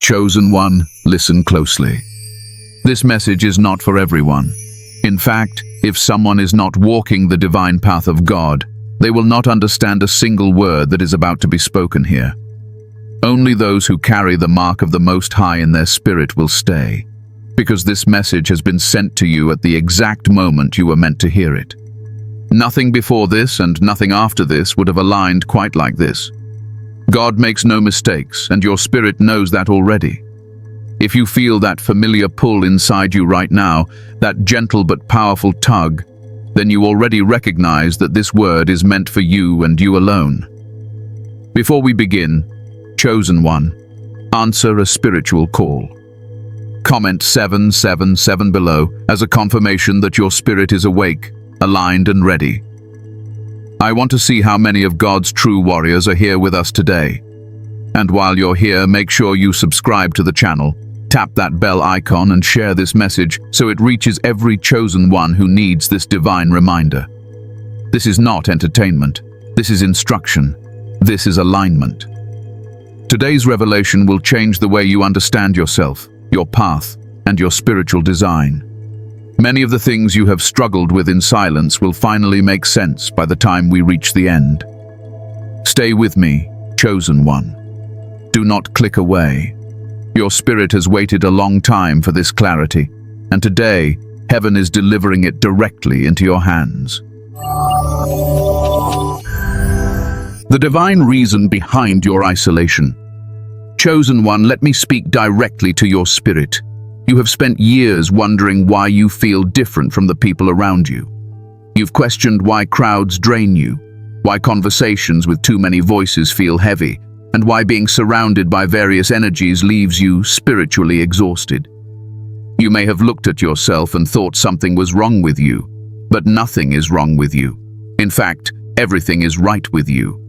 Chosen one, listen closely. This message is not for everyone. In fact, if someone is not walking the divine path of God, they will not understand a single word that is about to be spoken here. Only those who carry the mark of the Most High in their spirit will stay, because this message has been sent to you at the exact moment you were meant to hear it. Nothing before this and nothing after this would have aligned quite like this. God makes no mistakes, and your spirit knows that already. If you feel that familiar pull inside you right now, that gentle but powerful tug, then you already recognize that this word is meant for you and you alone. Before we begin, Chosen One, answer a spiritual call. Comment 777 below as a confirmation that your spirit is awake, aligned and ready. I want to see how many of God's true warriors are here with us today. And while you're here, make sure you subscribe to the channel, tap that bell icon and share this message so it reaches every chosen one who needs this divine reminder. This is not entertainment. This is instruction. This is alignment. Today's revelation will change the way you understand yourself, your path, and your spiritual design. Many of the things you have struggled with in silence will finally make sense by the time we reach the end. Stay with me, Chosen One. Do not click away. Your spirit has waited a long time for this clarity, and today, heaven is delivering it directly into your hands. The divine reason behind your isolation. Chosen One, let me speak directly to your spirit. You have spent years wondering why you feel different from the people around you. You've questioned why crowds drain you, why conversations with too many voices feel heavy, and why being surrounded by various energies leaves you spiritually exhausted. You may have looked at yourself and thought something was wrong with you, but nothing is wrong with you. In fact, everything is right with you.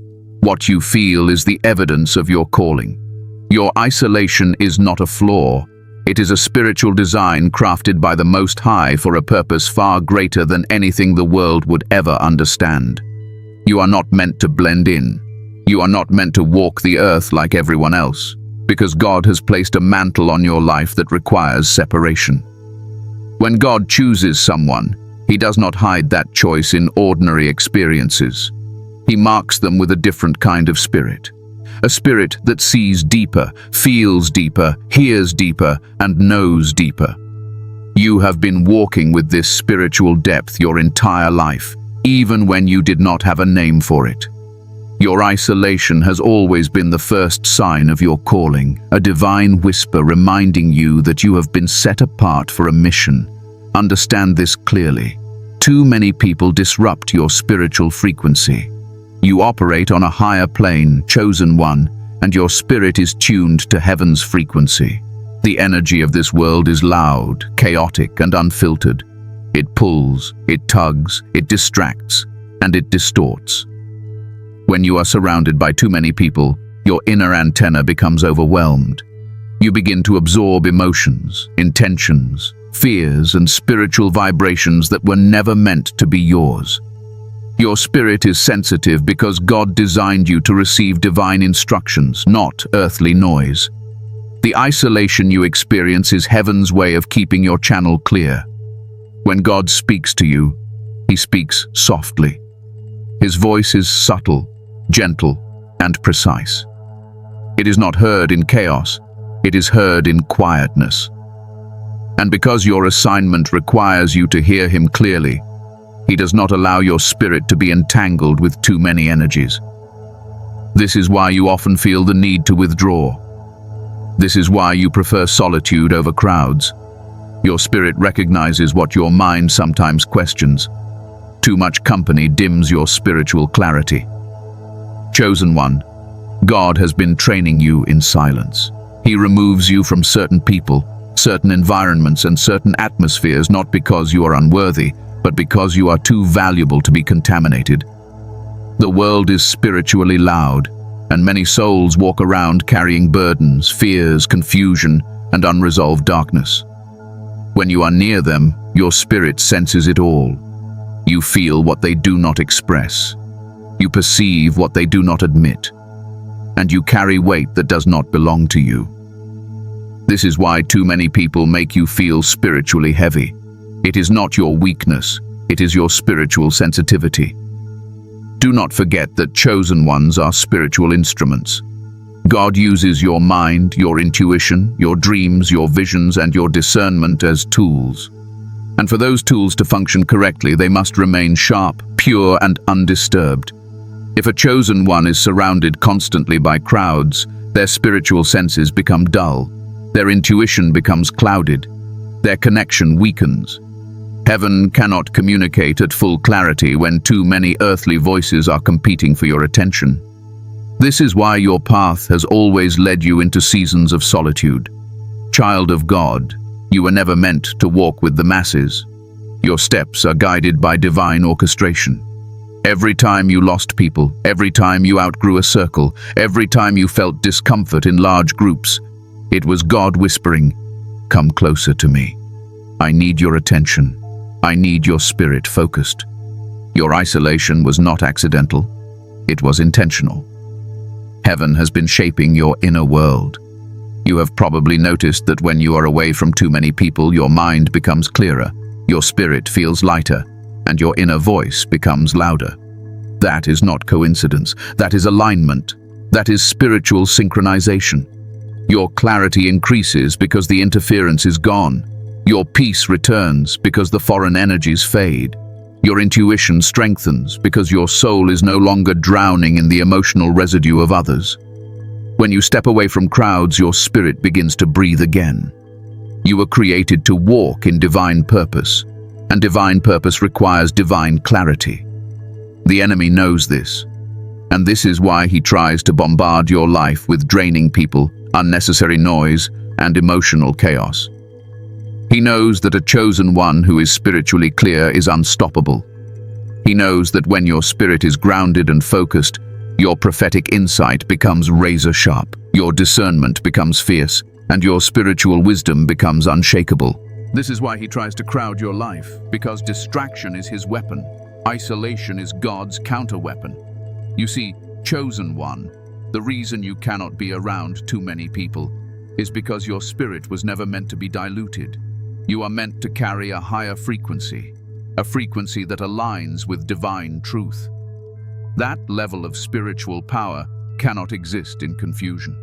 What you feel is the evidence of your calling. Your isolation is not a flaw. It is a spiritual design crafted by the Most High for a purpose far greater than anything the world would ever understand. You are not meant to blend in. You are not meant to walk the earth like everyone else, because God has placed a mantle on your life that requires separation. When God chooses someone, He does not hide that choice in ordinary experiences. He marks them with a different kind of spirit. A spirit that sees deeper, feels deeper, hears deeper, and knows deeper. You have been walking with this spiritual depth your entire life, even when you did not have a name for it. Your isolation has always been the first sign of your calling, a divine whisper reminding you that you have been set apart for a mission. Understand this clearly. Too many people disrupt your spiritual frequency. You operate on a higher plane, Chosen One, and your spirit is tuned to heaven's frequency. The energy of this world is loud, chaotic, and unfiltered. It pulls, it tugs, it distracts, and it distorts. When you are surrounded by too many people, your inner antenna becomes overwhelmed. You begin to absorb emotions, intentions, fears, and spiritual vibrations that were never meant to be yours. Your spirit is sensitive because God designed you to receive divine instructions, not earthly noise. The isolation you experience is heaven's way of keeping your channel clear. When God speaks to you, He speaks softly. His voice is subtle, gentle, and precise. It is not heard in chaos, it is heard in quietness. And because your assignment requires you to hear Him clearly, He does not allow your spirit to be entangled with too many energies. This is why you often feel the need to withdraw. This is why you prefer solitude over crowds. Your spirit recognizes what your mind sometimes questions. Too much company dims your spiritual clarity. Chosen One, God has been training you in silence. He removes you from certain people, certain environments, and certain atmospheres not because you are unworthy, but because you are too valuable to be contaminated. The world is spiritually loud, and many souls walk around carrying burdens, fears, confusion, and unresolved darkness. When you are near them, your spirit senses it all. You feel what they do not express. You perceive what they do not admit. And you carry weight that does not belong to you. This is why too many people make you feel spiritually heavy. It is not your weakness, it is your spiritual sensitivity. Do not forget that chosen ones are spiritual instruments. God uses your mind, your intuition, your dreams, your visions, and your discernment as tools. And for those tools to function correctly, they must remain sharp, pure, and undisturbed. If a chosen one is surrounded constantly by crowds, their spiritual senses become dull, their intuition becomes clouded, their connection weakens. Heaven cannot communicate at full clarity when too many earthly voices are competing for your attention. This is why your path has always led you into seasons of solitude. Child of God, you were never meant to walk with the masses. Your steps are guided by divine orchestration. Every time you lost people, every time you outgrew a circle, every time you felt discomfort in large groups, it was God whispering, "Come closer to me. I need your attention. I need your spirit focused." Your isolation was not accidental. It was intentional. Heaven has been shaping your inner world. You have probably noticed that when you are away from too many people, your mind becomes clearer, your spirit feels lighter, and your inner voice becomes louder. That is not coincidence. That is alignment. That is spiritual synchronization. Your clarity increases because the interference is gone. Your peace returns because the foreign energies fade. Your intuition strengthens because your soul is no longer drowning in the emotional residue of others. When you step away from crowds, your spirit begins to breathe again. You were created to walk in divine purpose, and divine purpose requires divine clarity. The enemy knows this, and this is why he tries to bombard your life with draining people, unnecessary noise, and emotional chaos. He knows that a chosen one who is spiritually clear is unstoppable. He knows that when your spirit is grounded and focused, your prophetic insight becomes razor sharp, your discernment becomes fierce, and your spiritual wisdom becomes unshakable. This is why he tries to crowd your life, because distraction is his weapon. Isolation is God's counter-weapon. You see, chosen one, the reason you cannot be around too many people is because your spirit was never meant to be diluted. You are meant to carry a higher frequency, a frequency that aligns with divine truth. That level of spiritual power cannot exist in confusion.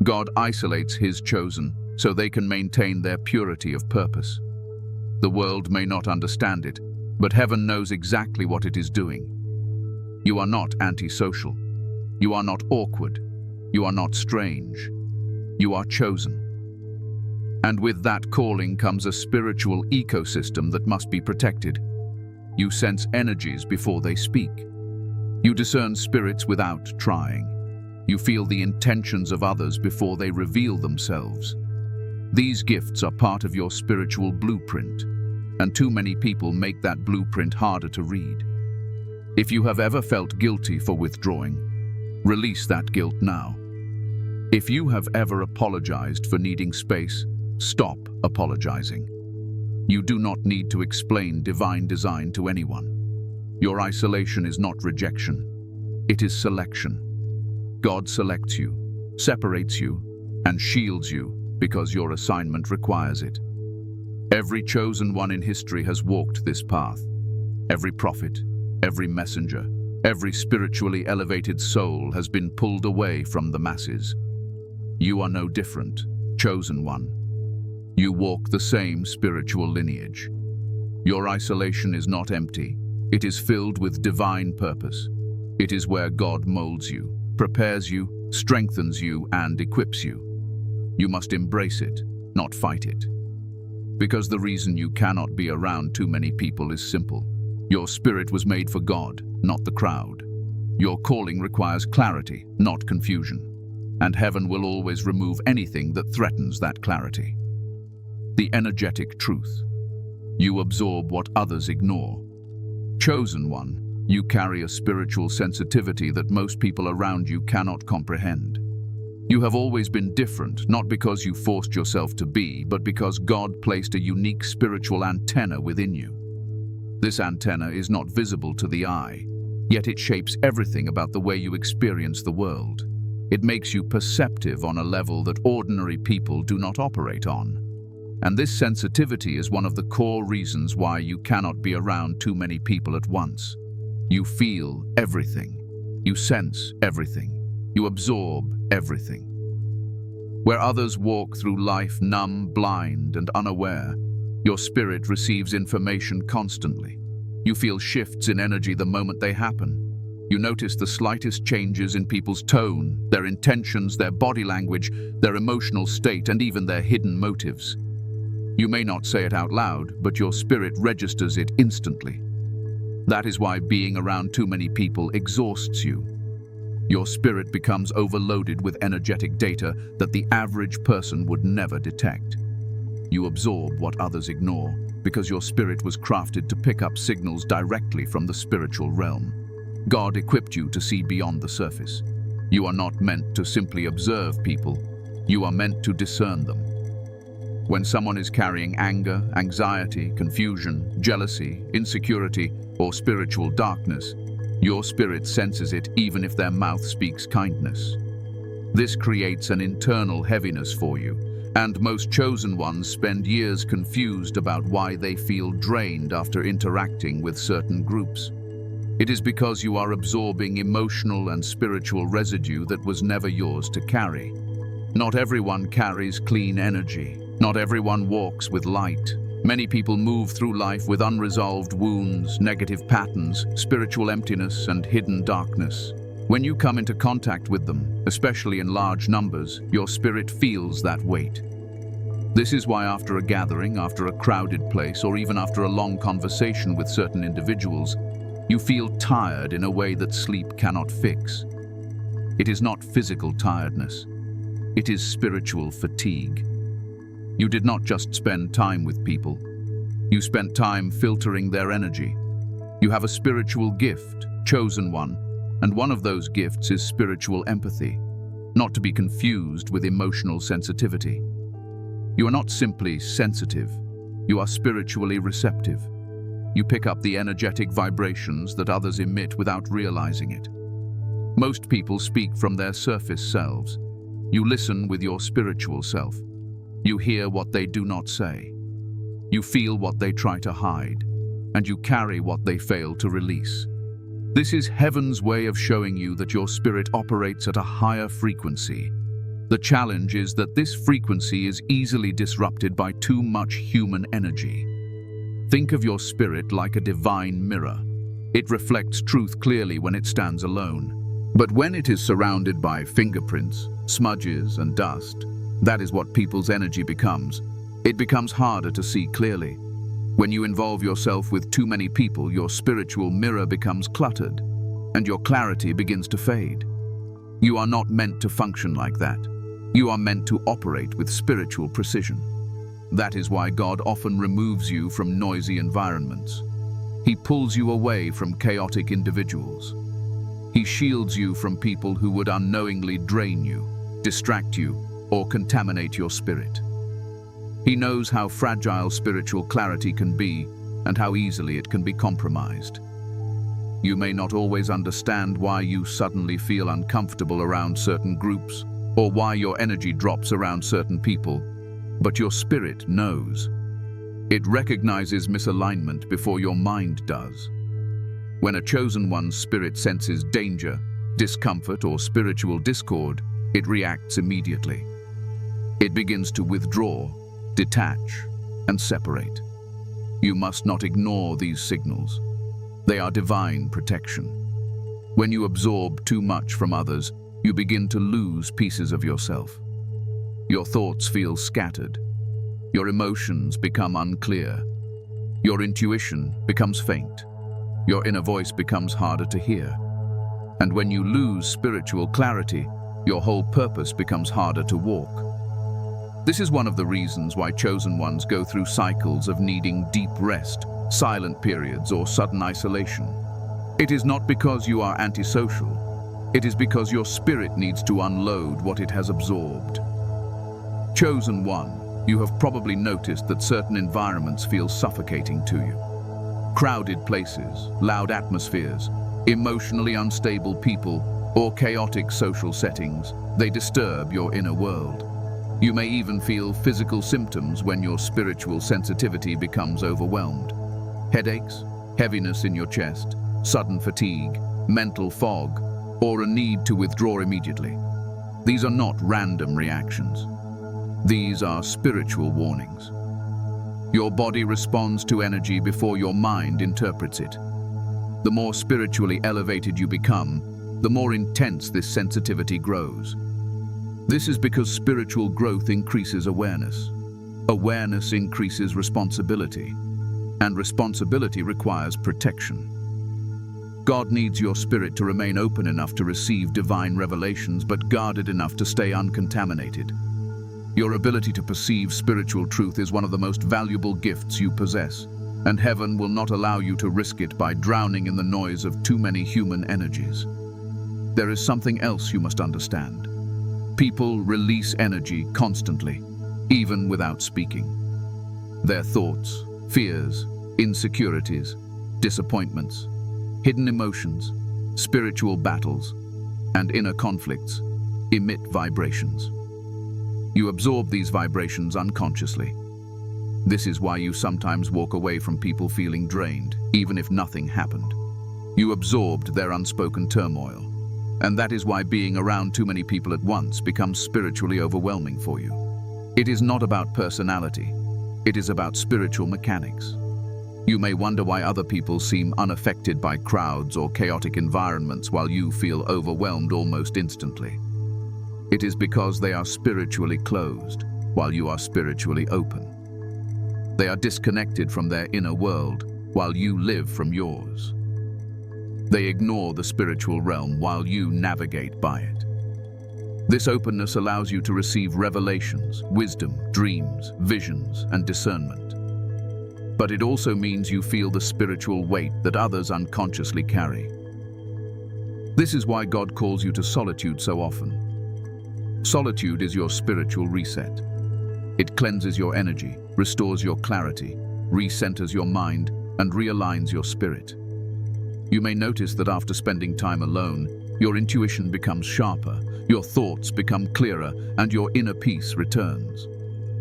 God isolates his chosen so they can maintain their purity of purpose. The world may not understand it, but heaven knows exactly what it is doing. You are not antisocial. You are not awkward. You are not strange. You are chosen. And with that calling comes a spiritual ecosystem that must be protected. You sense energies before they speak. You discern spirits without trying. You feel the intentions of others before they reveal themselves. These gifts are part of your spiritual blueprint, and too many people make that blueprint harder to read. If you have ever felt guilty for withdrawing, release that guilt now. If you have ever apologized for needing space, stop apologizing. You do not need to explain divine design to anyone. Your isolation is not rejection. It is selection. God selects you, separates you, and shields you because your assignment requires it. Every chosen one in history has walked this path. Every prophet, every messenger, every spiritually elevated soul has been pulled away from the masses. You are no different, chosen one. You walk the same spiritual lineage. Your isolation is not empty. It is filled with divine purpose. It is where God molds you, prepares you, strengthens you, and equips you. You must embrace it, not fight it. Because the reason you cannot be around too many people is simple. Your spirit was made for God, not the crowd. Your calling requires clarity, not confusion. And heaven will always remove anything that threatens that clarity. The energetic truth. You absorb what others ignore. Chosen one, you carry a spiritual sensitivity that most people around you cannot comprehend. You have always been different, not because you forced yourself to be, but because God placed a unique spiritual antenna within you. This antenna is not visible to the eye, yet it shapes everything about the way you experience the world. It makes you perceptive on a level that ordinary people do not operate on. And this sensitivity is one of the core reasons why you cannot be around too many people at once. You feel everything. You sense everything. You absorb everything. Where others walk through life numb, blind, and unaware, your spirit receives information constantly. You feel shifts in energy the moment they happen. You notice the slightest changes in people's tone, their intentions, their body language, their emotional state, and even their hidden motives. You may not say it out loud, but your spirit registers it instantly. That is why being around too many people exhausts you. Your spirit becomes overloaded with energetic data that the average person would never detect. You absorb what others ignore, because your spirit was crafted to pick up signals directly from the spiritual realm. God equipped you to see beyond the surface. You are not meant to simply observe people. You are meant to discern them. When someone is carrying anger, anxiety, confusion, jealousy, insecurity, or spiritual darkness, your spirit senses it even if their mouth speaks kindness. This creates an internal heaviness for you, and most chosen ones spend years confused about why they feel drained after interacting with certain groups. It is because you are absorbing emotional and spiritual residue that was never yours to carry. Not everyone carries clean energy. Not everyone walks with light. Many people move through life with unresolved wounds, negative patterns, spiritual emptiness, and hidden darkness. When you come into contact with them, especially in large numbers, your spirit feels that weight. This is why after a gathering, after a crowded place, or even after a long conversation with certain individuals, you feel tired in a way that sleep cannot fix. It is not physical tiredness. It is spiritual fatigue. You did not just spend time with people. You spent time filtering their energy. You have a spiritual gift, chosen one, and one of those gifts is spiritual empathy, not to be confused with emotional sensitivity. You are not simply sensitive. You are spiritually receptive. You pick up the energetic vibrations that others emit without realizing it. Most people speak from their surface selves. You listen with your spiritual self. You hear what they do not say. You feel what they try to hide, and you carry what they fail to release. This is heaven's way of showing you that your spirit operates at a higher frequency. The challenge is that this frequency is easily disrupted by too much human energy. Think of your spirit like a divine mirror. It reflects truth clearly when it stands alone. But when it is surrounded by fingerprints, smudges, and dust, that is what people's energy becomes. It becomes harder to see clearly. When you involve yourself with too many people, your spiritual mirror becomes cluttered, and your clarity begins to fade. You are not meant to function like that. You are meant to operate with spiritual precision. That is why God often removes you from noisy environments. He pulls you away from chaotic individuals. He shields you from people who would unknowingly drain you, distract you, or contaminate your spirit. He knows how fragile spiritual clarity can be and how easily it can be compromised. You may not always understand why you suddenly feel uncomfortable around certain groups or why your energy drops around certain people, but your spirit knows. It recognizes misalignment before your mind does. When a chosen one's spirit senses danger, discomfort, or spiritual discord, it reacts immediately. It begins to withdraw, detach, and separate. You must not ignore these signals. They are divine protection. When you absorb too much from others, you begin to lose pieces of yourself. Your thoughts feel scattered. Your emotions become unclear. Your intuition becomes faint. Your inner voice becomes harder to hear. And when you lose spiritual clarity, your whole purpose becomes harder to walk. This is one of the reasons why chosen ones go through cycles of needing deep rest, silent periods, or sudden isolation. It is not because you are antisocial. It is because your spirit needs to unload what it has absorbed. Chosen one, you have probably noticed that certain environments feel suffocating to you. Crowded places, loud atmospheres, emotionally unstable people, or chaotic social settings, they disturb your inner world. You may even feel physical symptoms when your spiritual sensitivity becomes overwhelmed. Headaches, heaviness in your chest, sudden fatigue, mental fog, or a need to withdraw immediately. These are not random reactions. These are spiritual warnings. Your body responds to energy before your mind interprets it. The more spiritually elevated you become, the more intense this sensitivity grows. This is because spiritual growth increases awareness. Awareness increases responsibility, and responsibility requires protection. God needs your spirit to remain open enough to receive divine revelations, but guarded enough to stay uncontaminated. Your ability to perceive spiritual truth is one of the most valuable gifts you possess, and heaven will not allow you to risk it by drowning in the noise of too many human energies. There is something else you must understand. People release energy constantly, even without speaking. Their thoughts, fears, insecurities, disappointments, hidden emotions, spiritual battles, and inner conflicts emit vibrations. You absorb these vibrations unconsciously. This is why you sometimes walk away from people feeling drained, even if nothing happened. You absorbed their unspoken turmoil, and that is why being around too many people at once becomes spiritually overwhelming for you. It is not about personality, it is about spiritual mechanics. You may wonder why other people seem unaffected by crowds or chaotic environments while you feel overwhelmed almost instantly. It is because they are spiritually closed, while you are spiritually open. They are disconnected from their inner world, while you live from yours. They ignore the spiritual realm while you navigate by it. This openness allows you to receive revelations, wisdom, dreams, visions, and discernment. But it also means you feel the spiritual weight that others unconsciously carry. This is why God calls you to solitude so often. Solitude is your spiritual reset. It cleanses your energy, restores your clarity, recenters your mind, and realigns your spirit. You may notice that after spending time alone, your intuition becomes sharper, your thoughts become clearer, and your inner peace returns.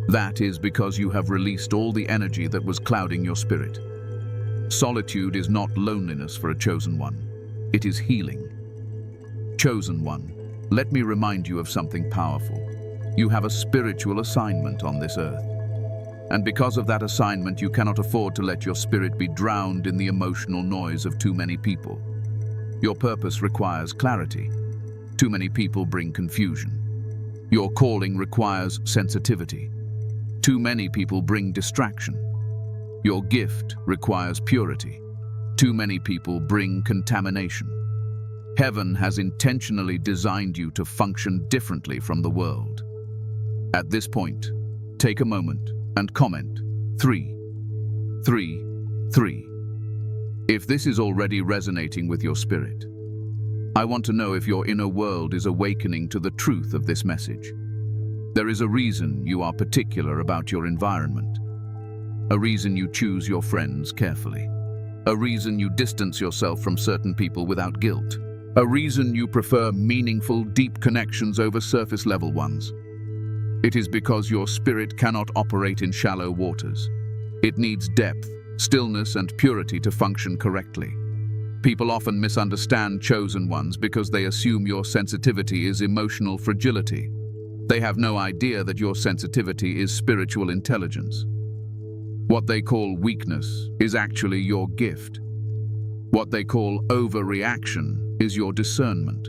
That is because you have released all the energy that was clouding your spirit. Solitude is not loneliness for a chosen one. It is healing. Chosen one, let me remind you of something powerful. You have a spiritual assignment on this earth. And because of that assignment, you cannot afford to let your spirit be drowned in the emotional noise of too many people. Your purpose requires clarity. Too many people bring confusion. Your calling requires sensitivity. Too many people bring distraction. Your gift requires purity. Too many people bring contamination. Heaven has intentionally designed you to function differently from the world. At this point, take a moment and comment 3, 3, 3. If this is already resonating with your spirit, I want to know if your inner world is awakening to the truth of this message. There is a reason you are particular about your environment. A reason you choose your friends carefully. A reason you distance yourself from certain people without guilt. A reason you prefer meaningful, deep connections over surface-level ones. It is because your spirit cannot operate in shallow waters. It needs depth, stillness, and purity to function correctly. People often misunderstand chosen ones because they assume your sensitivity is emotional fragility. They have no idea that your sensitivity is spiritual intelligence. What they call weakness is actually your gift. What they call overreaction is your discernment.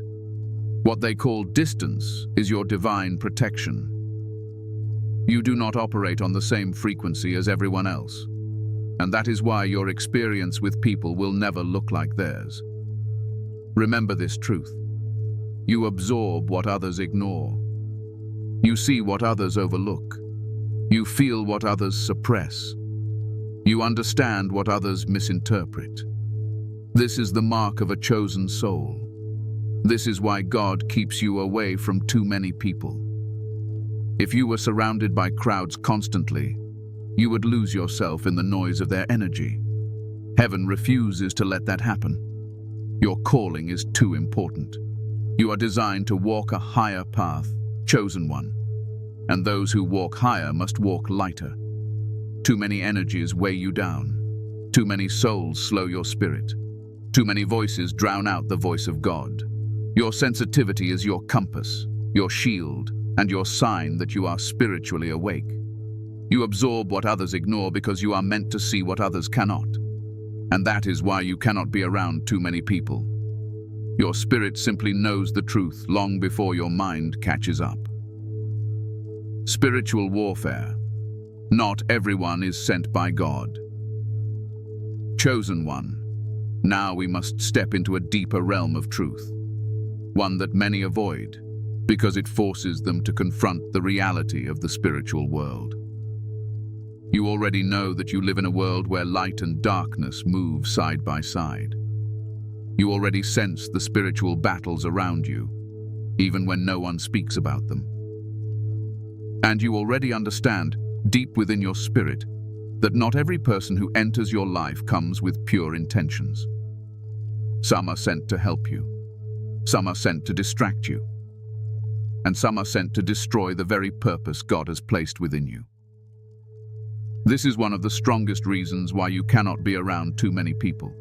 What they call distance is your divine protection. You do not operate on the same frequency as everyone else, and that is why your experience with people will never look like theirs. Remember this truth. You absorb what others ignore. You see what others overlook. You feel what others suppress. You understand what others misinterpret. This is the mark of a chosen soul. This is why God keeps you away from too many people. If you were surrounded by crowds constantly, you would lose yourself in the noise of their energy. Heaven refuses to let that happen. Your calling is too important. You are designed to walk a higher path, chosen one. And those who walk higher must walk lighter. Too many energies weigh you down. Too many souls slow your spirit. Too many voices drown out the voice of God. Your sensitivity is your compass, your shield, and your sign that you are spiritually awake. You absorb what others ignore because you are meant to see what others cannot. And that is why you cannot be around too many people. Your spirit simply knows the truth long before your mind catches up. Spiritual warfare. Not everyone is sent by God. Chosen one. Now we must step into a deeper realm of truth. One that many avoid, because it forces them to confront the reality of the spiritual world. You already know that you live in a world where light and darkness move side by side. You already sense the spiritual battles around you, even when no one speaks about them. And you already understand, deep within your spirit, that not every person who enters your life comes with pure intentions. Some are sent to help you. Some are sent to distract you. And some are sent to destroy the very purpose God has placed within you. This is one of the strongest reasons why you cannot be around too many people.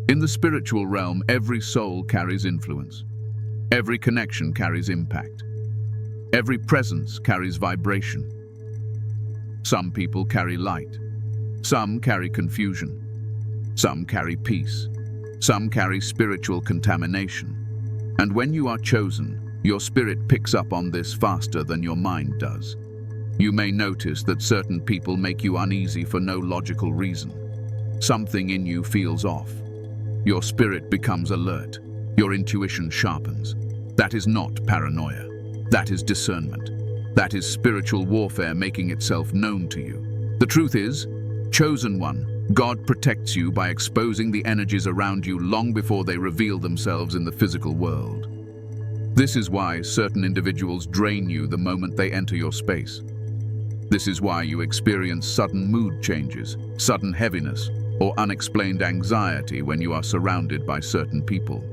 In the spiritual realm, every soul carries influence. Every connection carries impact. Every presence carries vibration. Some people carry light. Some carry confusion. Some carry peace. Some carry spiritual contamination. And when you are chosen, your spirit picks up on this faster than your mind does. You may notice that certain people make you uneasy for no logical reason. Something in you feels off. Your spirit becomes alert. Your intuition sharpens. That is not paranoia. That is discernment. That is spiritual warfare making itself known to you. The truth is, chosen one, God protects you by exposing the energies around you long before they reveal themselves in the physical world. This is why certain individuals drain you the moment they enter your space. This is why you experience sudden mood changes, sudden heaviness, or unexplained anxiety when you are surrounded by certain people.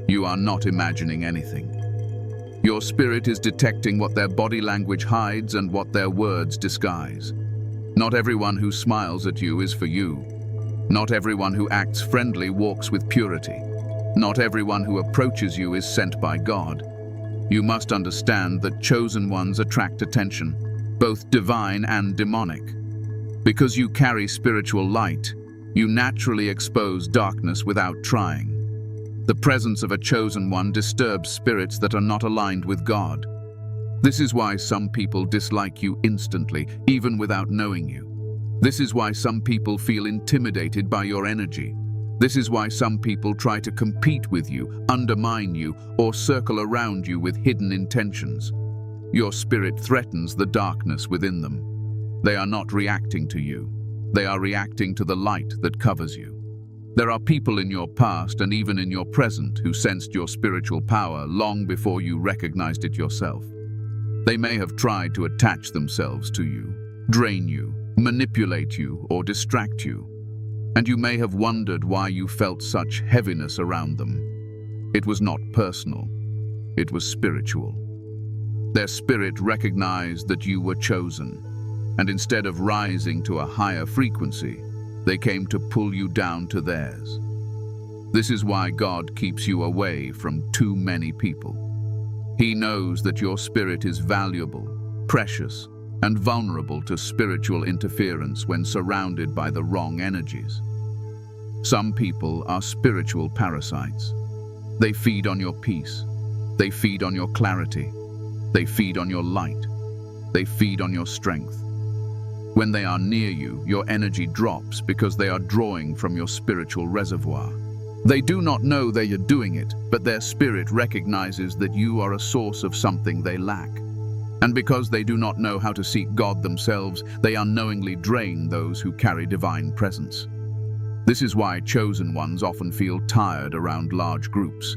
You are not imagining anything. Your spirit is detecting what their body language hides and what their words disguise. Not everyone who smiles at you is for you. Not everyone who acts friendly walks with purity. Not everyone who approaches you is sent by God. You must understand that chosen ones attract attention, both divine and demonic. Because you carry spiritual light, you naturally expose darkness without trying. The presence of a chosen one disturbs spirits that are not aligned with God. This is why some people dislike you instantly, even without knowing you. This is why some people feel intimidated by your energy. This is why some people try to compete with you, undermine you, or circle around you with hidden intentions. Your spirit threatens the darkness within them. They are not reacting to you. They are reacting to the light that covers you. There are people in your past and even in your present who sensed your spiritual power long before you recognized it yourself. They may have tried to attach themselves to you, drain you, manipulate you, or distract you. And you may have wondered why you felt such heaviness around them. It was not personal. It was spiritual. Their spirit recognized that you were chosen, and instead of rising to a higher frequency, they came to pull you down to theirs. This is why God keeps you away from too many people. He knows that your spirit is valuable, precious, and vulnerable to spiritual interference when surrounded by the wrong energies. Some people are spiritual parasites. They feed on your peace. They feed on your clarity. They feed on your light. They feed on your strength. When they are near you, your energy drops because they are drawing from your spiritual reservoir. They do not know they are doing it, but their spirit recognizes that you are a source of something they lack. And because they do not know how to seek God themselves, they unknowingly drain those who carry divine presence. This is why chosen ones often feel tired around large groups.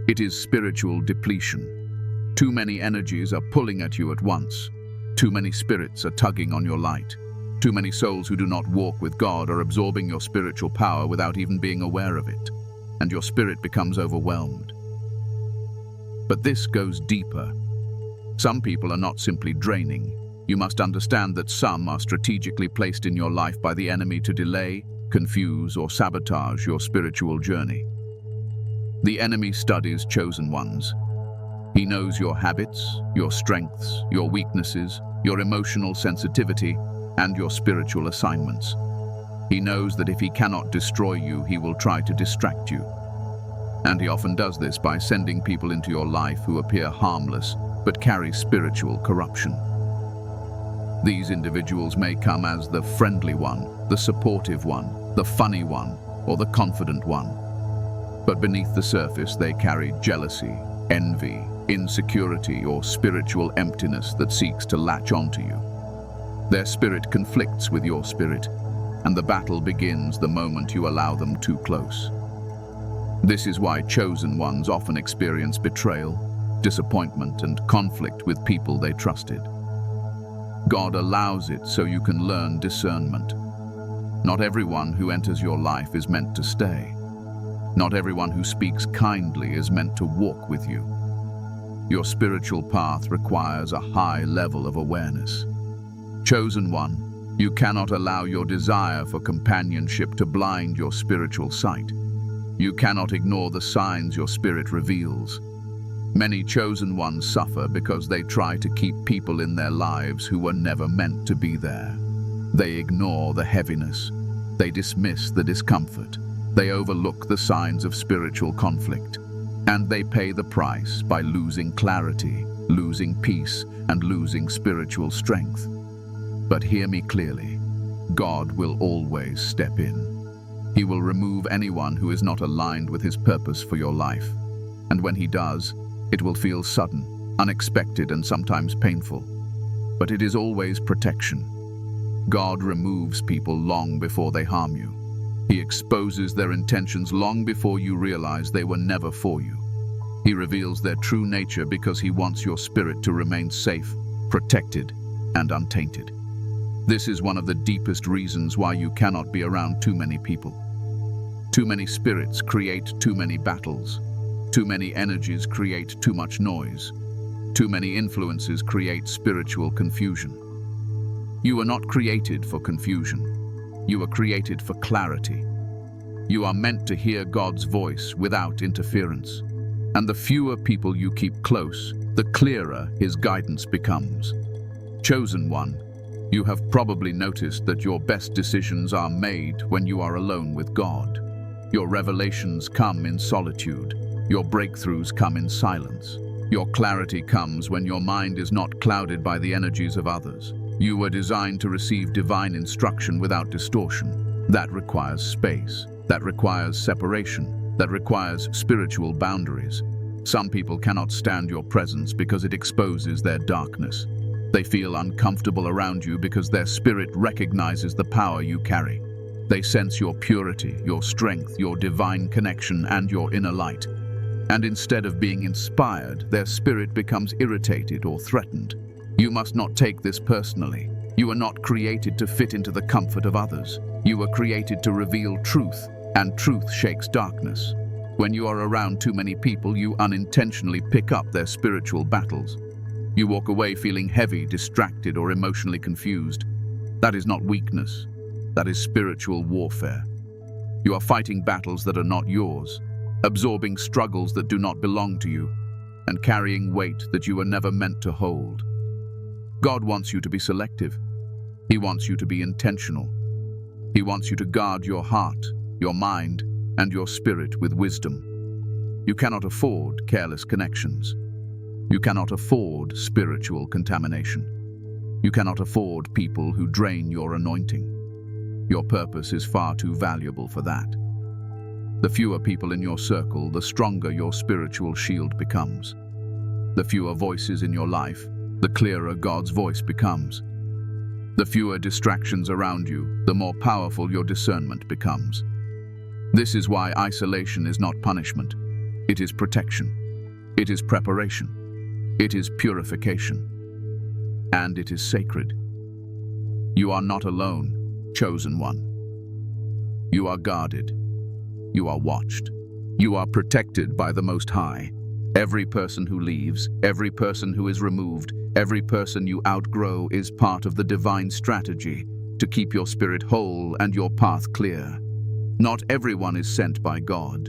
It is spiritual depletion. Too many energies are pulling at you at once. Too many spirits are tugging on your light. Too many souls who do not walk with God are absorbing your spiritual power without even being aware of it. and your spirit becomes overwhelmed. But this goes deeper. Some people are not simply draining. You must understand that some are strategically placed in your life by the enemy to delay, confuse, or sabotage your spiritual journey. The enemy studies chosen ones. He knows your habits, your strengths, your weaknesses, your emotional sensitivity, and your spiritual assignments. He knows that if he cannot destroy you, he will try to distract you. And he often does this by sending people into your life who appear harmless but carry spiritual corruption. These individuals may come as the friendly one, the supportive one, the funny one, or the confident one. But beneath the surface, they carry jealousy, envy, insecurity, or spiritual emptiness that seeks to latch onto you. Their spirit conflicts with your spirit, and the battle begins the moment you allow them too close. This is why chosen ones often experience betrayal, disappointment, and conflict with people they trusted. God allows it so you can learn discernment. Not everyone who enters your life is meant to stay. Not everyone who speaks kindly is meant to walk with you. Your spiritual path requires a high level of awareness. Chosen one, you cannot allow your desire for companionship to blind your spiritual sight. You cannot ignore the signs your spirit reveals. Many chosen ones suffer because they try to keep people in their lives who were never meant to be there. They ignore the heaviness. They dismiss the discomfort. They overlook the signs of spiritual conflict. And they pay the price by losing clarity, losing peace, and losing spiritual strength. But hear me clearly. God will always step in. He will remove anyone who is not aligned with his purpose for your life. And when he does, it will feel sudden, unexpected, and sometimes painful. But it is always protection. God removes people long before they harm you. He exposes their intentions long before you realize they were never for you. He reveals their true nature because he wants your spirit to remain safe, protected, and untainted. This is one of the deepest reasons why you cannot be around too many people. Too many spirits create too many battles. Too many energies create too much noise. Too many influences create spiritual confusion. You are not created for confusion. You are created for clarity. You are meant to hear God's voice without interference. And the fewer people you keep close, the clearer his guidance becomes. Chosen one, you have probably noticed that your best decisions are made when you are alone with God. Your revelations come in solitude. Your breakthroughs come in silence. Your clarity comes when your mind is not clouded by the energies of others. You were designed to receive divine instruction without distortion. That requires space. That requires separation. That requires spiritual boundaries. Some people cannot stand your presence because it exposes their darkness. They feel uncomfortable around you because their spirit recognizes the power you carry. They sense your purity, your strength, your divine connection, and your inner light. And instead of being inspired, their spirit becomes irritated or threatened. You must not take this personally. You are not created to fit into the comfort of others. You were created to reveal truth, and truth shakes darkness. When you are around too many people, you unintentionally pick up their spiritual battles. You walk away feeling heavy, distracted, or emotionally confused. That is not weakness. That is spiritual warfare. You are fighting battles that are not yours, absorbing struggles that do not belong to you, and carrying weight that you were never meant to hold. God wants you to be selective. He wants you to be intentional. He wants you to guard your heart, your mind, and your spirit with wisdom. You cannot afford careless connections. You cannot afford spiritual contamination. You cannot afford people who drain your anointing. Your purpose is far too valuable for that. The fewer people in your circle, the stronger your spiritual shield becomes. The fewer voices in your life, the clearer God's voice becomes. The fewer distractions around you, the more powerful your discernment becomes. This is why isolation is not punishment. It is protection. It is preparation. It is purification. And it is sacred. You are not alone, chosen one. You are guarded. You are watched. You are protected by the Most High. Every person who leaves, every person who is removed, every person you outgrow is part of the divine strategy to keep your spirit whole and your path clear. Not everyone is sent by God,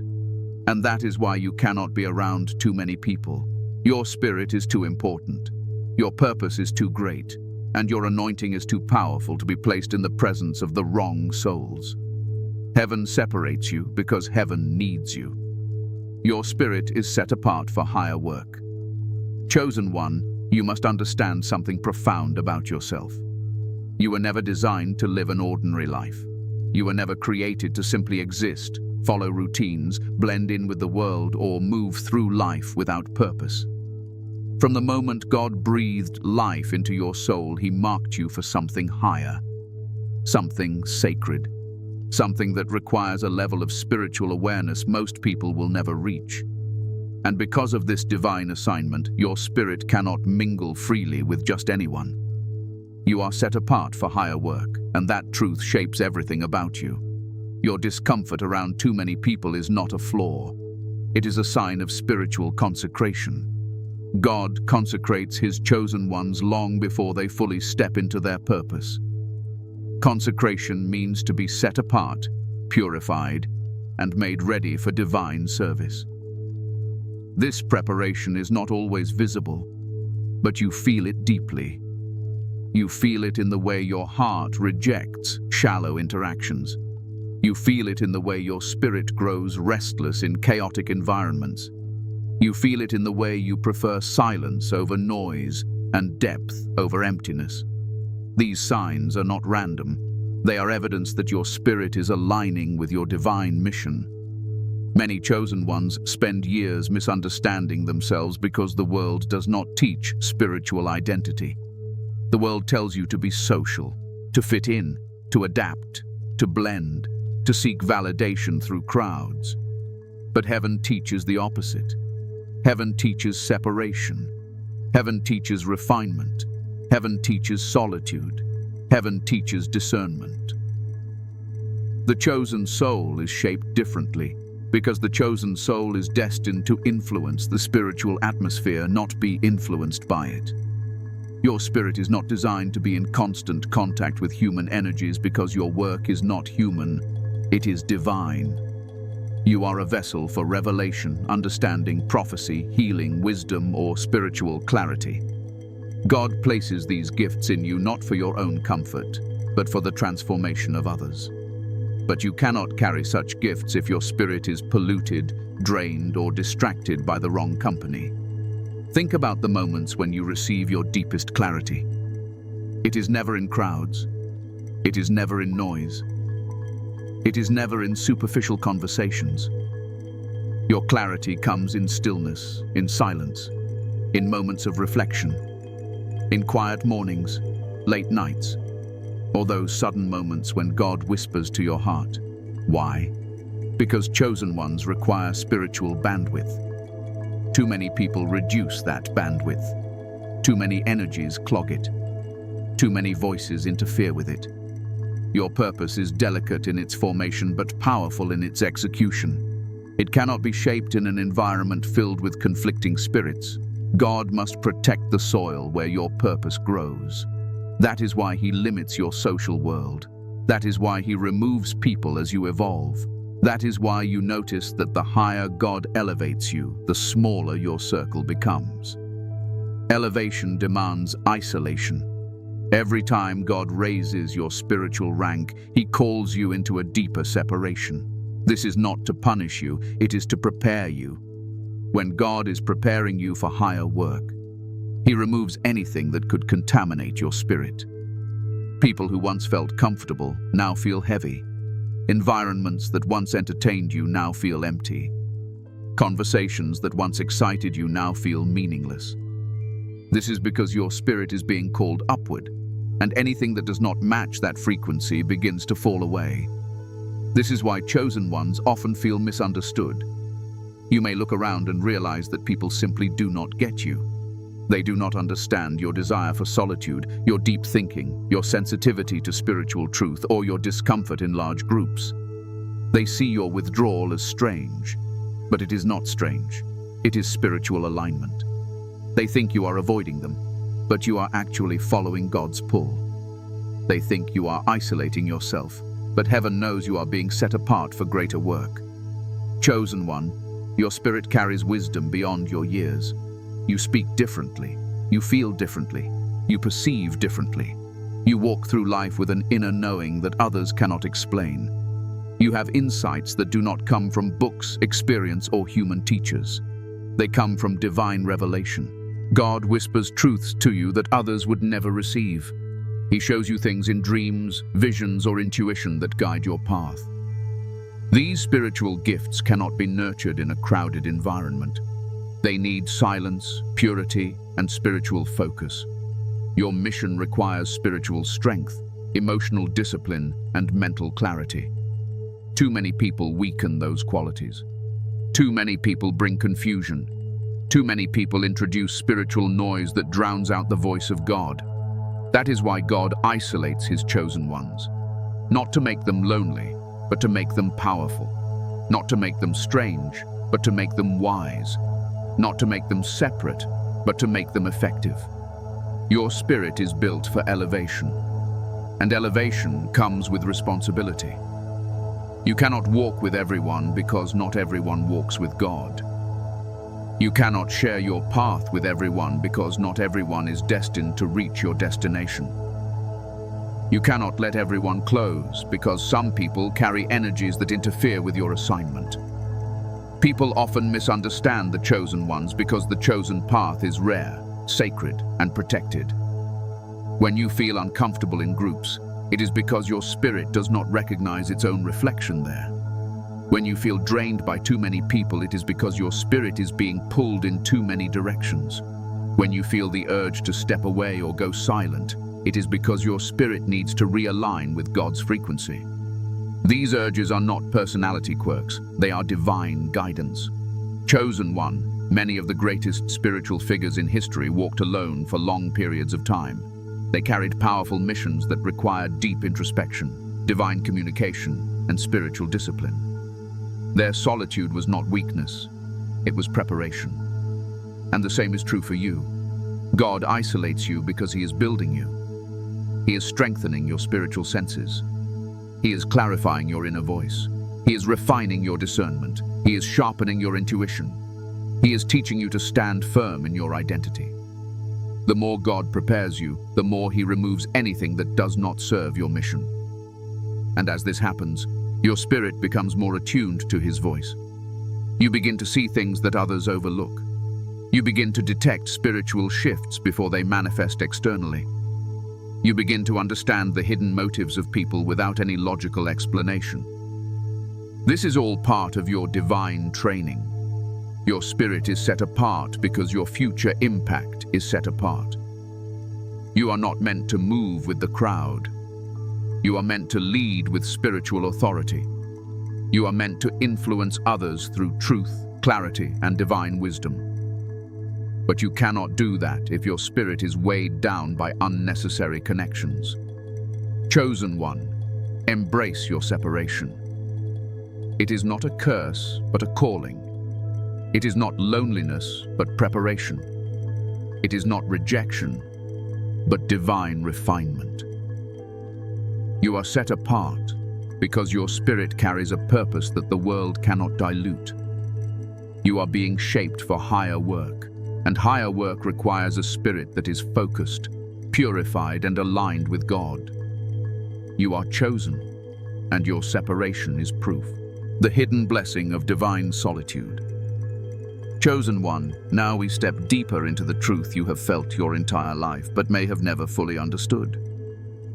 and that is why you cannot be around too many people. Your spirit is too important. Your purpose is too great, and your anointing is too powerful to be placed in the presence of the wrong souls. Heaven separates you because heaven needs you. Your spirit is set apart for higher work. Chosen one, you must understand something profound about yourself. You were never designed to live an ordinary life. You were never created to simply exist, follow routines, blend in with the world, or move through life without purpose. From the moment God breathed life into your soul, He marked you for something higher, something sacred, something that requires a level of spiritual awareness most people will never reach. And because of this divine assignment, your spirit cannot mingle freely with just anyone. You are set apart for higher work, and that truth shapes everything about you. Your discomfort around too many people is not a flaw. It is a sign of spiritual consecration. God consecrates His chosen ones long before they fully step into their purpose. Consecration means to be set apart, purified, and made ready for divine service. This preparation is not always visible, but you feel it deeply. You feel it in the way your heart rejects shallow interactions. You feel it in the way your spirit grows restless in chaotic environments. You feel it in the way you prefer silence over noise and depth over emptiness. These signs are not random. They are evidence that your spirit is aligning with your divine mission. Many chosen ones spend years misunderstanding themselves because the world does not teach spiritual identity. The world tells you to be social, to fit in, to adapt, to blend, to seek validation through crowds. But heaven teaches the opposite. Heaven teaches separation. Heaven teaches refinement. Heaven teaches solitude. Heaven teaches discernment. The chosen soul is shaped differently because the chosen soul is destined to influence the spiritual atmosphere, not be influenced by it. Your spirit is not designed to be in constant contact with human energies because your work is not human, it is divine. You are a vessel for revelation, understanding, prophecy, healing, wisdom, or spiritual clarity. God places these gifts in you not for your own comfort, but for the transformation of others. But you cannot carry such gifts if your spirit is polluted, drained, or distracted by the wrong company. Think about the moments when you receive your deepest clarity. It is never in crowds. It is never in noise. It is never in superficial conversations. Your clarity comes in stillness, in silence, in moments of reflection, in quiet mornings, late nights, or those sudden moments when God whispers to your heart. Why? Because chosen ones require spiritual bandwidth. Too many people reduce that bandwidth. Too many energies clog it. Too many voices interfere with it. Your purpose is delicate in its formation but powerful in its execution. It cannot be shaped in an environment filled with conflicting spirits. God must protect the soil where your purpose grows. That is why He limits your social world. That is why He removes people as you evolve. That is why you notice that the higher God elevates you, the smaller your circle becomes. Elevation demands isolation. Every time God raises your spiritual rank, He calls you into a deeper separation. This is not to punish you, it is to prepare you. When God is preparing you for higher work, He removes anything that could contaminate your spirit. People who once felt comfortable now feel heavy. Environments that once entertained you now feel empty. Conversations that once excited you now feel meaningless. This is because your spirit is being called upward, and anything that does not match that frequency begins to fall away. This is why chosen ones often feel misunderstood. You may look around and realize that people simply do not get you. They do not understand your desire for solitude, your deep thinking, your sensitivity to spiritual truth, or your discomfort in large groups. They see your withdrawal as strange. But it is not strange. It is spiritual alignment. They think you are avoiding them, but you are actually following God's pull. They think you are isolating yourself, but heaven knows you are being set apart for greater work. Chosen one, your spirit carries wisdom beyond your years. You speak differently. You feel differently. You perceive differently. You walk through life with an inner knowing that others cannot explain. You have insights that do not come from books, experience, or human teachers. They come from divine revelation. God whispers truths to you that others would never receive. He shows you things in dreams, visions, or intuition that guide your path. These spiritual gifts cannot be nurtured in a crowded environment. They need silence, purity, and spiritual focus. Your mission requires spiritual strength, emotional discipline, and mental clarity. Too many people weaken those qualities. Too many people bring confusion. Too many people introduce spiritual noise that drowns out the voice of God. That is why God isolates his chosen ones. Not to make them lonely, but to make them powerful. Not to make them strange, but to make them wise. Not to make them separate, but to make them effective. Your spirit is built for elevation, and elevation comes with responsibility. You cannot walk with everyone because not everyone walks with God. You cannot share your path with everyone because not everyone is destined to reach your destination. You cannot let everyone close because some people carry energies that interfere with your assignment. People often misunderstand the chosen ones because the chosen path is rare, sacred, and protected. When you feel uncomfortable in groups, it is because your spirit does not recognize its own reflection there. When you feel drained by too many people, it is because your spirit is being pulled in too many directions. When you feel the urge to step away or go silent, it is because your spirit needs to realign with God's frequency. These urges are not personality quirks, they are divine guidance. Chosen one, many of the greatest spiritual figures in history walked alone for long periods of time. They carried powerful missions that required deep introspection, divine communication, and spiritual discipline. Their solitude was not weakness, it was preparation. And the same is true for you. God isolates you because he is building you. He is strengthening your spiritual senses. He is clarifying your inner voice. He is refining your discernment. He is sharpening your intuition. He is teaching you to stand firm in your identity. The more God prepares you, the more he removes anything that does not serve your mission. And as this happens, your spirit becomes more attuned to his voice. You begin to see things that others overlook. You begin to detect spiritual shifts before they manifest externally. You begin to understand the hidden motives of people without any logical explanation. This is all part of your divine training. Your spirit is set apart because your future impact is set apart. You are not meant to move with the crowd. You are meant to lead with spiritual authority. You are meant to influence others through truth, clarity, and divine wisdom. But you cannot do that if your spirit is weighed down by unnecessary connections. Chosen one, embrace your separation. It is not a curse, but a calling. It is not loneliness, but preparation. It is not rejection, but divine refinement. You are set apart because your spirit carries a purpose that the world cannot dilute. You are being shaped for higher work. And higher work requires a spirit that is focused, purified, and aligned with God. You are chosen, and your separation is proof. The hidden blessing of divine solitude. Chosen one, now we step deeper into the truth you have felt your entire life, but may have never fully understood.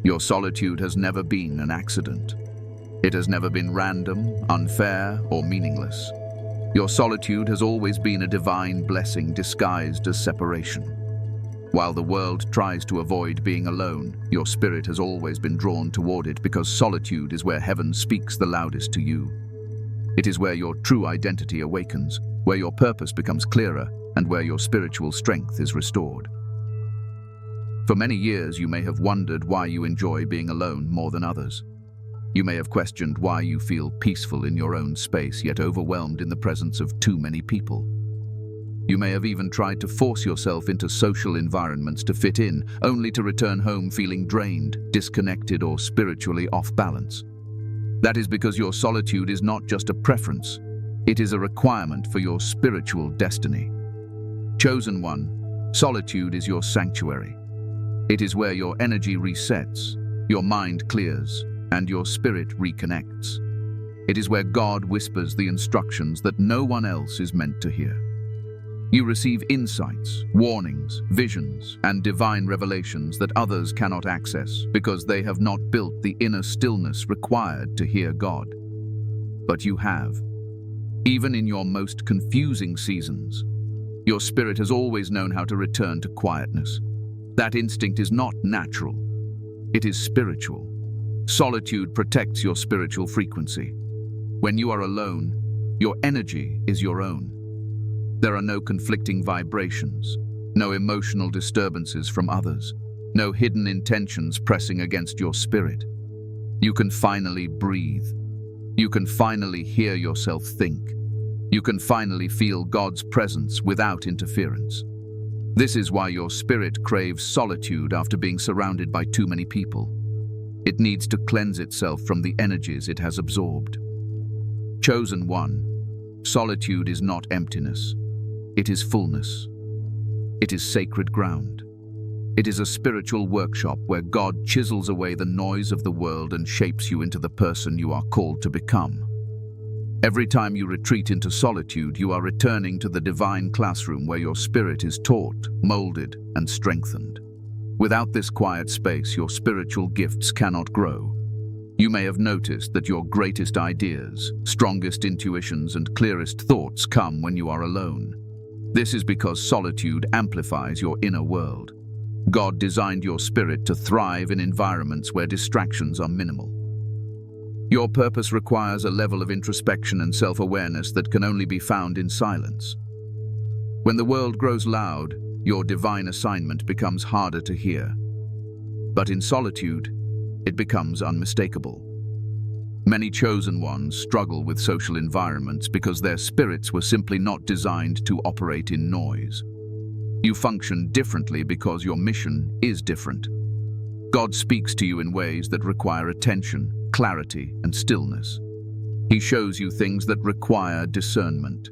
Your solitude has never been an accident. It has never been random, unfair, or meaningless. Your solitude has always been a divine blessing disguised as separation. While the world tries to avoid being alone, your spirit has always been drawn toward it because solitude is where heaven speaks the loudest to you. It is where your true identity awakens, where your purpose becomes clearer, and where your spiritual strength is restored. For many years, you may have wondered why you enjoy being alone more than others. You may have questioned why you feel peaceful in your own space, yet overwhelmed in the presence of too many people. You may have even tried to force yourself into social environments to fit in, only to return home feeling drained, disconnected, or spiritually off balance. That is because your solitude is not just a preference, it is a requirement for your spiritual destiny. Chosen one, solitude is your sanctuary. It is where your energy resets, your mind clears, and your spirit reconnects. It is where God whispers the instructions that no one else is meant to hear. You receive insights, warnings, visions, and divine revelations that others cannot access because they have not built the inner stillness required to hear God. But you have. Even in your most confusing seasons, your spirit has always known how to return to quietness. That instinct is not natural. It is spiritual. Solitude protects your spiritual frequency. When you are alone, your energy is your own. There are no conflicting vibrations, no emotional disturbances from others, no hidden intentions pressing against your spirit. You can finally breathe. You can finally hear yourself think. You can finally feel God's presence without interference. This is why your spirit craves solitude after being surrounded by too many people. It needs to cleanse itself from the energies it has absorbed. Chosen one, solitude is not emptiness. It is fullness. It is sacred ground. It is a spiritual workshop where God chisels away the noise of the world and shapes you into the person you are called to become. Every time you retreat into solitude, you are returning to the divine classroom where your spirit is taught, molded, and strengthened. Without this quiet space, your spiritual gifts cannot grow. You may have noticed that your greatest ideas, strongest intuitions, and clearest thoughts come when you are alone. This is because solitude amplifies your inner world. God designed your spirit to thrive in environments where distractions are minimal. Your purpose requires a level of introspection and self-awareness that can only be found in silence. When the world grows loud, your divine assignment becomes harder to hear. But in solitude, it becomes unmistakable. Many chosen ones struggle with social environments because their spirits were simply not designed to operate in noise. You function differently because your mission is different. God speaks to you in ways that require attention, clarity, and stillness. He shows you things that require discernment.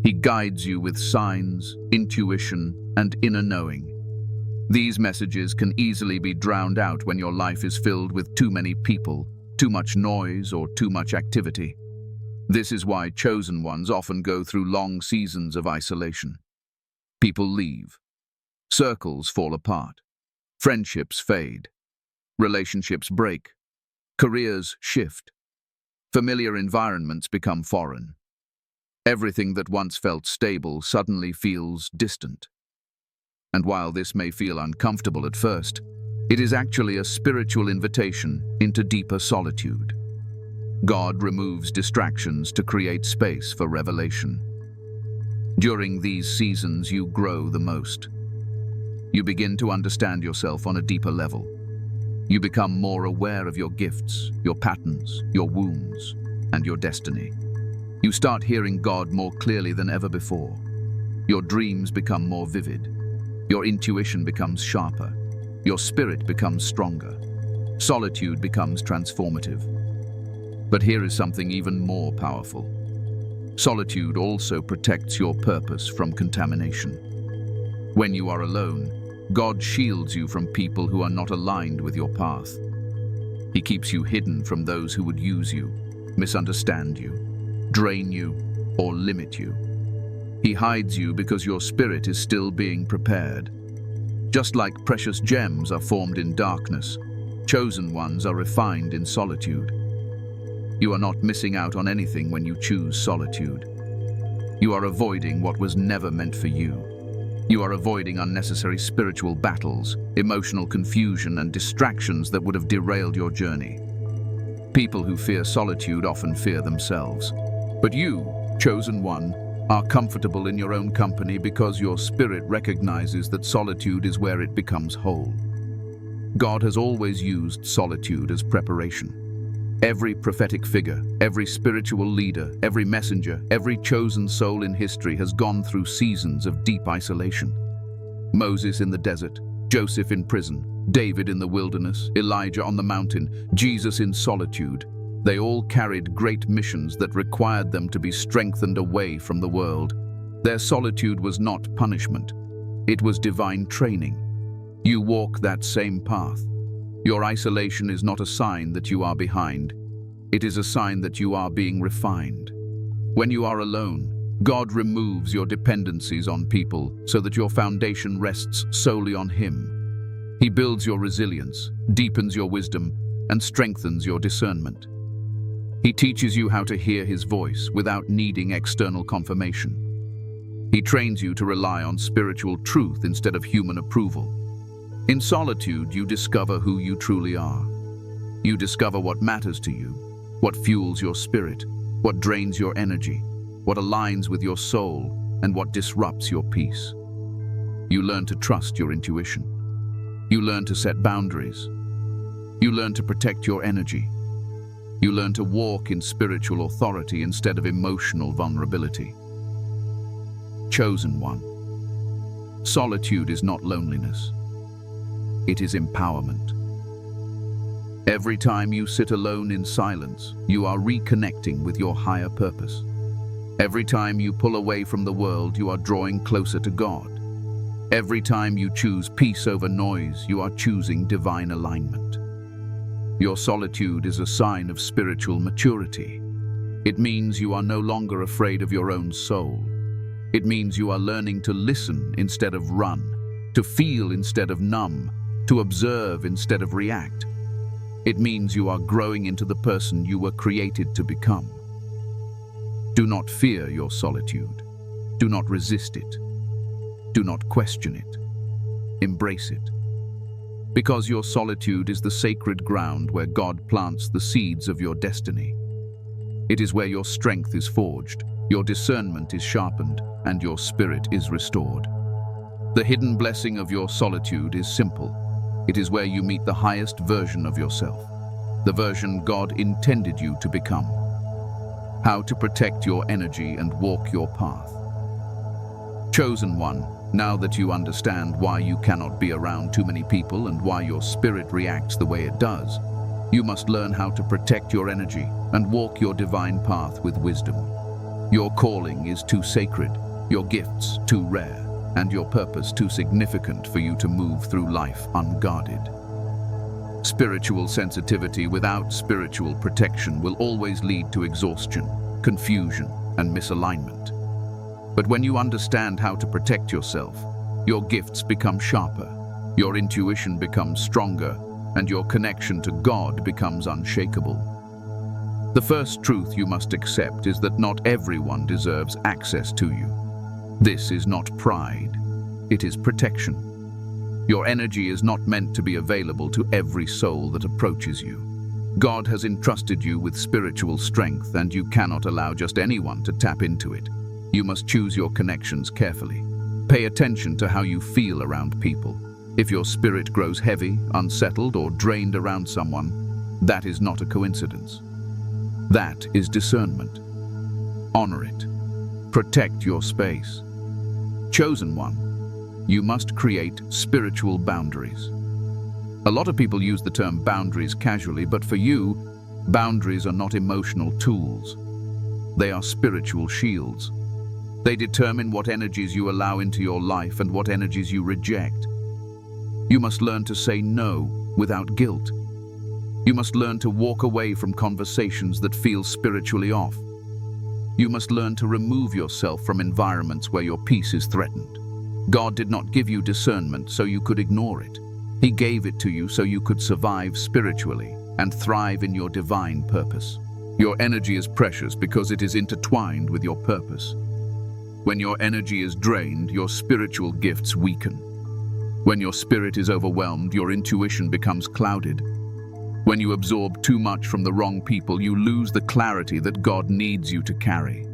He guides you with signs, intuition, and inner knowing. These messages can easily be drowned out when your life is filled with too many people, too much noise, or too much activity. This is why chosen ones often go through long seasons of isolation. People leave. Circles fall apart. Friendships fade. Relationships break. Careers shift. Familiar environments become foreign. Everything that once felt stable suddenly feels distant. And while this may feel uncomfortable at first, it is actually a spiritual invitation into deeper solitude. God removes distractions to create space for revelation. During these seasons, you grow the most. You begin to understand yourself on a deeper level. You become more aware of your gifts, your patterns, your wounds, and your destiny. You start hearing God more clearly than ever before. Your dreams become more vivid. Your intuition becomes sharper. Your spirit becomes stronger. Solitude becomes transformative. But here is something even more powerful. Solitude also protects your purpose from contamination. When you are alone, God shields you from people who are not aligned with your path. He keeps you hidden from those who would use you, misunderstand you, drain you, or limit you. He hides you because your spirit is still being prepared. Just like precious gems are formed in darkness, chosen ones are refined in solitude. You are not missing out on anything when you choose solitude. You are avoiding what was never meant for you. You are avoiding unnecessary spiritual battles, emotional confusion, and distractions that would have derailed your journey. People who fear solitude often fear themselves. But you, chosen one, are comfortable in your own company because your spirit recognizes that solitude is where it becomes whole. God has always used solitude as preparation. Every prophetic figure, every spiritual leader, every messenger, every chosen soul in history has gone through seasons of deep isolation. Moses in the desert, Joseph in prison, David in the wilderness, Elijah on the mountain, Jesus in solitude. They all carried great missions that required them to be strengthened away from the world. Their solitude was not punishment. It was divine training. You walk that same path. Your isolation is not a sign that you are behind. It is a sign that you are being refined. When you are alone, God removes your dependencies on people so that your foundation rests solely on Him. He builds your resilience, deepens your wisdom, and strengthens your discernment. He teaches you how to hear His voice without needing external confirmation. He trains you to rely on spiritual truth instead of human approval. In solitude, you discover who you truly are. You discover what matters to you, what fuels your spirit, what drains your energy, what aligns with your soul, and what disrupts your peace. You learn to trust your intuition. You learn to set boundaries. You learn to protect your energy. You learn to walk in spiritual authority instead of emotional vulnerability. Chosen one. Solitude is not loneliness. It is empowerment. Every time you sit alone in silence, you are reconnecting with your higher purpose. Every time you pull away from the world, you are drawing closer to God. Every time you choose peace over noise, you are choosing divine alignment. Your solitude is a sign of spiritual maturity. It means you are no longer afraid of your own soul. It means you are learning to listen instead of run, to feel instead of numb, to observe instead of react. It means you are growing into the person you were created to become. Do not fear your solitude. Do not resist it. Do not question it. Embrace it. Because your solitude is the sacred ground where God plants the seeds of your destiny. It is where your strength is forged, your discernment is sharpened, and your spirit is restored. The hidden blessing of your solitude is simple. It is where you meet the highest version of yourself, the version God intended you to become. How to protect your energy and walk your path. Chosen one, now that you understand why you cannot be around too many people and why your spirit reacts the way it does, you must learn how to protect your energy and walk your divine path with wisdom. Your calling is too sacred, your gifts too rare, and your purpose too significant for you to move through life unguarded. Spiritual sensitivity without spiritual protection will always lead to exhaustion, confusion, and misalignment. But when you understand how to protect yourself, your gifts become sharper, your intuition becomes stronger, and your connection to God becomes unshakable. The first truth you must accept is that not everyone deserves access to you. This is not pride, it is protection. Your energy is not meant to be available to every soul that approaches you. God has entrusted you with spiritual strength, and you cannot allow just anyone to tap into it. You must choose your connections carefully. Pay attention to how you feel around people. If your spirit grows heavy, unsettled, or drained around someone, that is not a coincidence. That is discernment. Honor it. Protect your space. Chosen one, you must create spiritual boundaries. A lot of people use the term boundaries casually, but for you, boundaries are not emotional tools. They are spiritual shields. They determine what energies you allow into your life and what energies you reject. You must learn to say no without guilt. You must learn to walk away from conversations that feel spiritually off. You must learn to remove yourself from environments where your peace is threatened. God did not give you discernment so you could ignore it. He gave it to you so you could survive spiritually and thrive in your divine purpose. Your energy is precious because it is intertwined with your purpose. When your energy is drained, your spiritual gifts weaken. When your spirit is overwhelmed, your intuition becomes clouded. When you absorb too much from the wrong people, you lose the clarity that God needs you to carry.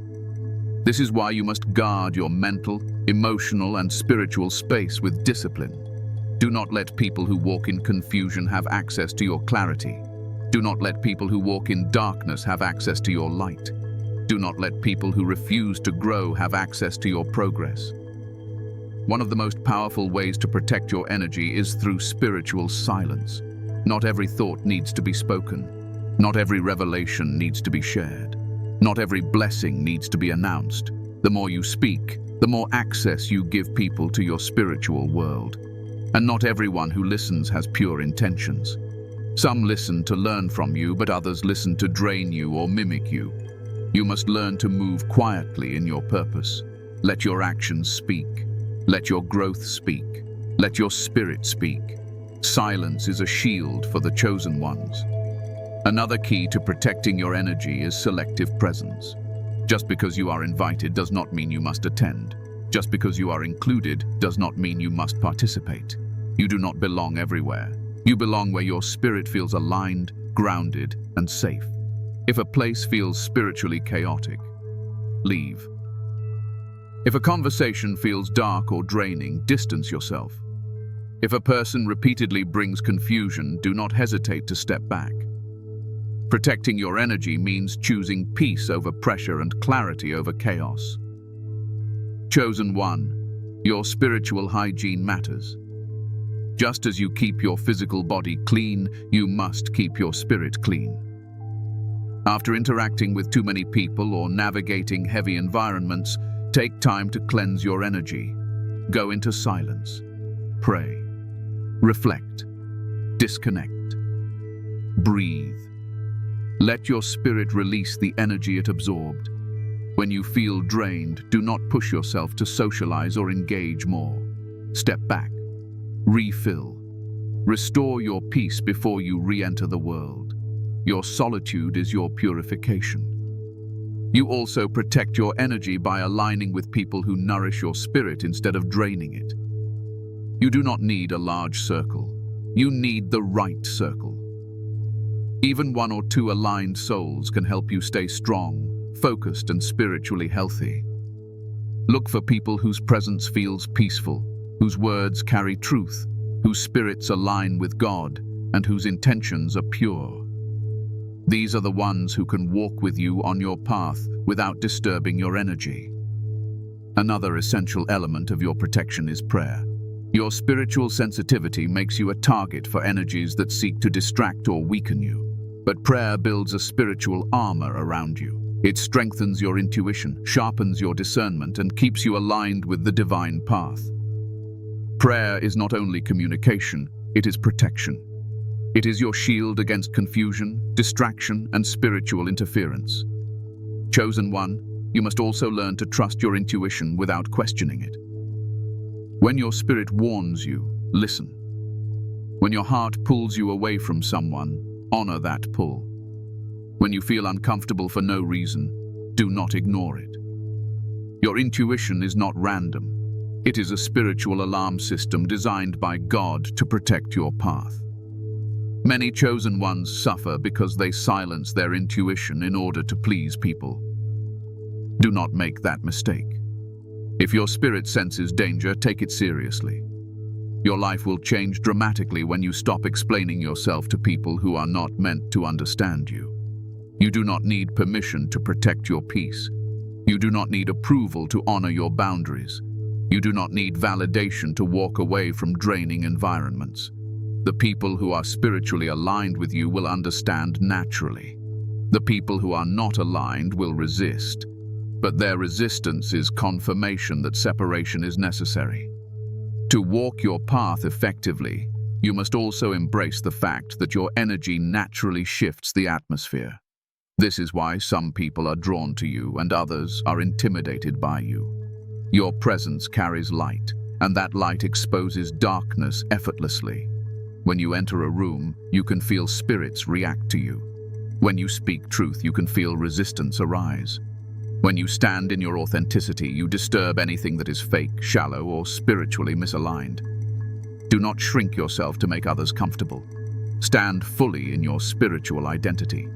This is why you must guard your mental, emotional, and spiritual space with discipline. Do not let people who walk in confusion have access to your clarity. Do not let people who walk in darkness have access to your light. Do not let people who refuse to grow have access to your progress. One of the most powerful ways to protect your energy is through spiritual silence. Not every thought needs to be spoken. Not every revelation needs to be shared. Not every blessing needs to be announced. The more you speak, the more access you give people to your spiritual world. And not everyone who listens has pure intentions. Some listen to learn from you, but others listen to drain you or mimic you. You must learn to move quietly in your purpose. Let your actions speak. Let your growth speak. Let your spirit speak. Silence is a shield for the chosen ones. Another key to protecting your energy is selective presence. Just because you are invited does not mean you must attend. Just because you are included does not mean you must participate. You do not belong everywhere. You belong where your spirit feels aligned, grounded, and safe. If a place feels spiritually chaotic, leave. If a conversation feels dark or draining, distance yourself. If a person repeatedly brings confusion, do not hesitate to step back. Protecting your energy means choosing peace over pressure and clarity over chaos. Chosen one, your spiritual hygiene matters. Just as you keep your physical body clean, you must keep your spirit clean. After interacting with too many people or navigating heavy environments, take time to cleanse your energy. Go into silence. Pray. Reflect. Disconnect. Breathe. Let your spirit release the energy it absorbed. When you feel drained, do not push yourself to socialize or engage more. Step back. Refill. Restore your peace before you re-enter the world. Your solitude is your purification. You also protect your energy by aligning with people who nourish your spirit instead of draining it. You do not need a large circle. You need the right circle. Even one or two aligned souls can help you stay strong, focused, and spiritually healthy. Look for people whose presence feels peaceful, whose words carry truth, whose spirits align with God, and whose intentions are pure. These are the ones who can walk with you on your path without disturbing your energy. Another essential element of your protection is prayer. Your spiritual sensitivity makes you a target for energies that seek to distract or weaken you. But prayer builds a spiritual armor around you. It strengthens your intuition, sharpens your discernment, and keeps you aligned with the divine path. Prayer is not only communication, it is protection. It is your shield against confusion, distraction, and spiritual interference. Chosen one, you must also learn to trust your intuition without questioning it. When your spirit warns you, listen. When your heart pulls you away from someone, honor that pull. When you feel uncomfortable for no reason, do not ignore it. Your intuition is not random. It is a spiritual alarm system designed by God to protect your path. Many chosen ones suffer because they silence their intuition in order to please people. Do not make that mistake. If your spirit senses danger, take it seriously. Your life will change dramatically when you stop explaining yourself to people who are not meant to understand you. You do not need permission to protect your peace. You do not need approval to honor your boundaries. You do not need validation to walk away from draining environments. The people who are spiritually aligned with you will understand naturally. The people who are not aligned will resist, but their resistance is confirmation that separation is necessary. To walk your path effectively, you must also embrace the fact that your energy naturally shifts the atmosphere. This is why some people are drawn to you and others are intimidated by you. Your presence carries light, and that light exposes darkness effortlessly. When you enter a room, you can feel spirits react to you. When you speak truth, you can feel resistance arise. When you stand in your authenticity, you disturb anything that is fake, shallow, or spiritually misaligned. Do not shrink yourself to make others comfortable. Stand fully in your spiritual identity.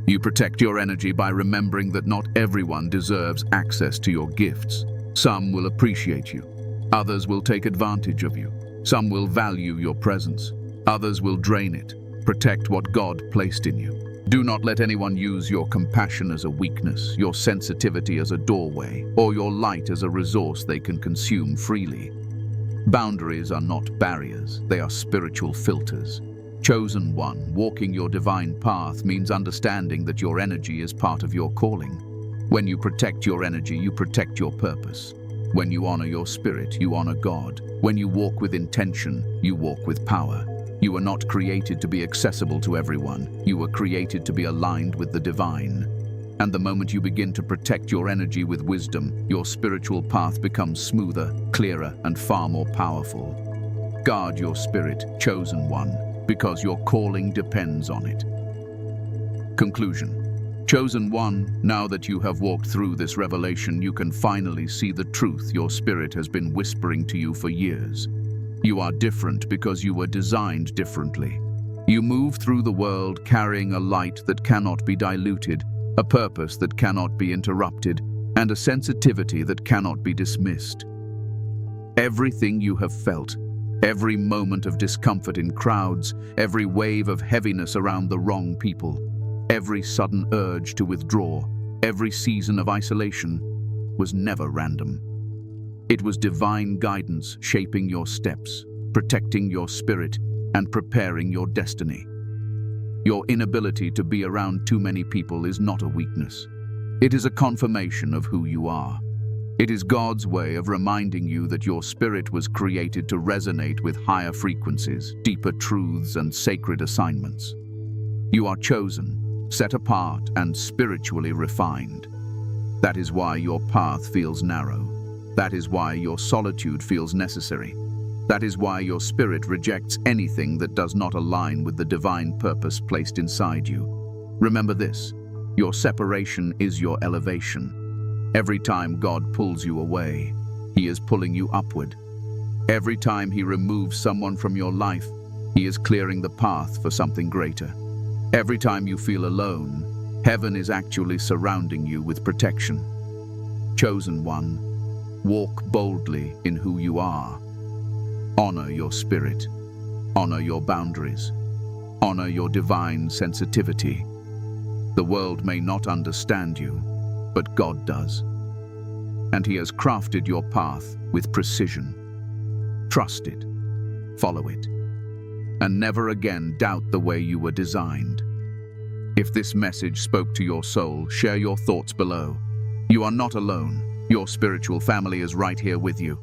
You protect your energy by remembering that not everyone deserves access to your gifts. Some will appreciate you. Others will take advantage of you. Some will value your presence. Others will drain it. Protect what God placed in you. Do not let anyone use your compassion as a weakness, your sensitivity as a doorway, or your light as a resource they can consume freely. Boundaries are not barriers, they are spiritual filters. Chosen one, walking your divine path means understanding that your energy is part of your calling. When you protect your energy, you protect your purpose. When you honor your spirit, you honor God. When you walk with intention, you walk with power. You were not created to be accessible to everyone. You were created to be aligned with the divine. And the moment you begin to protect your energy with wisdom, your spiritual path becomes smoother, clearer, and far more powerful. Guard your spirit, chosen one, because your calling depends on it. Conclusion. Chosen one, now that you have walked through this revelation, you can finally see the truth your spirit has been whispering to you for years. You are different because you were designed differently. You move through the world carrying a light that cannot be diluted, a purpose that cannot be interrupted, and a sensitivity that cannot be dismissed. Everything you have felt, every moment of discomfort in crowds, every wave of heaviness around the wrong people, every sudden urge to withdraw, every season of isolation, was never random. It was divine guidance shaping your steps, protecting your spirit, and preparing your destiny. Your inability to be around too many people is not a weakness. It is a confirmation of who you are. It is God's way of reminding you that your spirit was created to resonate with higher frequencies, deeper truths, and sacred assignments. You are chosen, set apart, and spiritually refined. That is why your path feels narrow. That is why your solitude feels necessary. That is why your spirit rejects anything that does not align with the divine purpose placed inside you. Remember this, your separation is your elevation. Every time God pulls you away, He is pulling you upward. Every time He removes someone from your life, He is clearing the path for something greater. Every time you feel alone, heaven is actually surrounding you with protection. Chosen one, walk boldly in who you are. Honor your spirit. Honor your boundaries. Honor your divine sensitivity. The world may not understand you, but God does. And He has crafted your path with precision. Trust it. Follow it. And never again doubt the way you were designed. If this message spoke to your soul, share your thoughts below. You are not alone. Your spiritual family is right here with you.